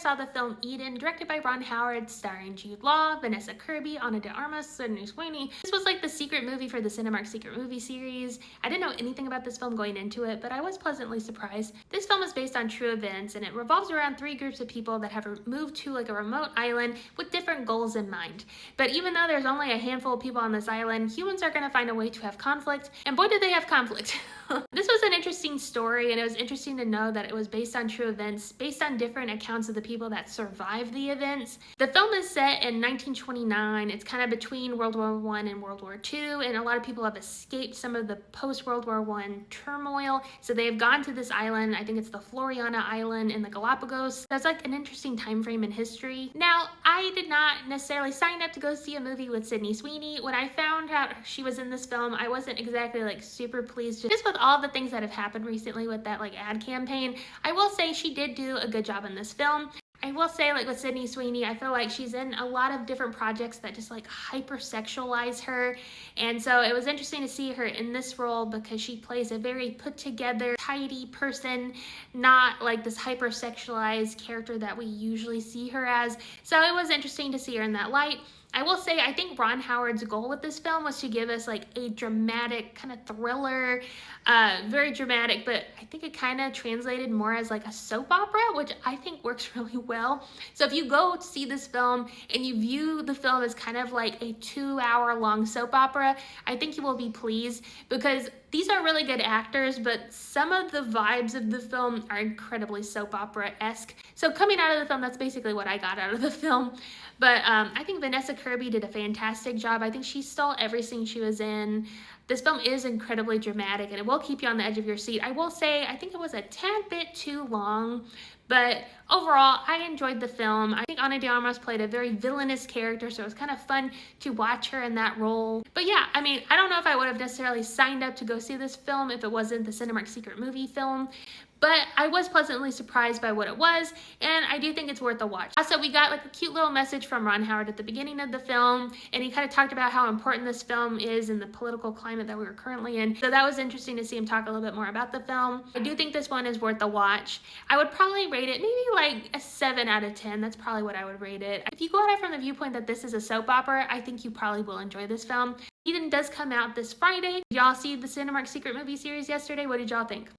saw the film Eden, directed by Ron Howard, starring Jude Law, Vanessa Kirby, Ana de Armas, Sydney Sweeney. This was like the secret movie for the Cinemark Secret Movie series. I didn't know anything about this film going into it, but I was pleasantly surprised. This film is based on true events, and it revolves around three groups of people that have moved to like a remote island with different goals in mind. But even though there's only a handful of people on this island, humans are going to find a way to have conflict, and boy did they have conflict. This was an interesting story, and it was interesting to know that it was based on true events, based on different accounts of the people that survived the events. The film is set in 1929. It's kind of between World War I and World War II, and a lot of people have escaped some of the post-World War I turmoil, so they've gone to this island. I think it's the Floriana Island in the Galapagos. That's like an interesting time frame in history. Now, I did not necessarily sign up to go see a movie with Sydney Sweeney. When I found out she was in this film, I wasn't exactly like super pleased just with all the things that have happened recently with that like ad campaign. I will say she did do a good job in this film. I will say, like with Sydney Sweeney, I feel like she's in a lot of different projects that just like hypersexualize her. And so it was interesting to see her in this role because she plays a very put together, tidy person, not like this hypersexualized character that we usually see her as. So it was interesting to see her in that light. I will say, I think Ron Howard's goal with this film was to give us like a dramatic kind of thriller, very dramatic, but I think it kind of translated more as like a soap opera, which I think works really well. So if you go see this film and you view the film as kind of like a 2-hour long soap opera, I think you will be pleased because these are really good actors, but some of the vibes of the film are incredibly soap opera-esque. So coming out of the film, that's basically what I got out of the film. But I think Vanessa Kirby did a fantastic job. I think she stole every scene she was in. This film is incredibly dramatic, and it will keep you on the edge of your seat. I will say, I think it was a tad bit too long, but overall, I enjoyed the film. I think Ana de Armas played a very villainous character, so it was kind of fun to watch her in that role. But yeah, I mean, I don't know if I would have necessarily signed up to go see this film if it wasn't the Cinemark Secret Movie film, but I was pleasantly surprised by what it was, and I do think it's worth a watch. Also, we got like a cute little message from Ron Howard at the beginning of the film, and he kind of talked about how important this film is in the political climate that we were currently in. So that was interesting to see him talk a little bit more about the film. I do think this one is worth a watch. I would probably rate it maybe like a 7 out of 10. That's probably what I would rate it. If you go at it from the viewpoint that this is a soap opera, I think you probably will enjoy this film. Eden does come out this Friday. Did y'all see the Cinemark Secret Movie series yesterday? What did y'all think?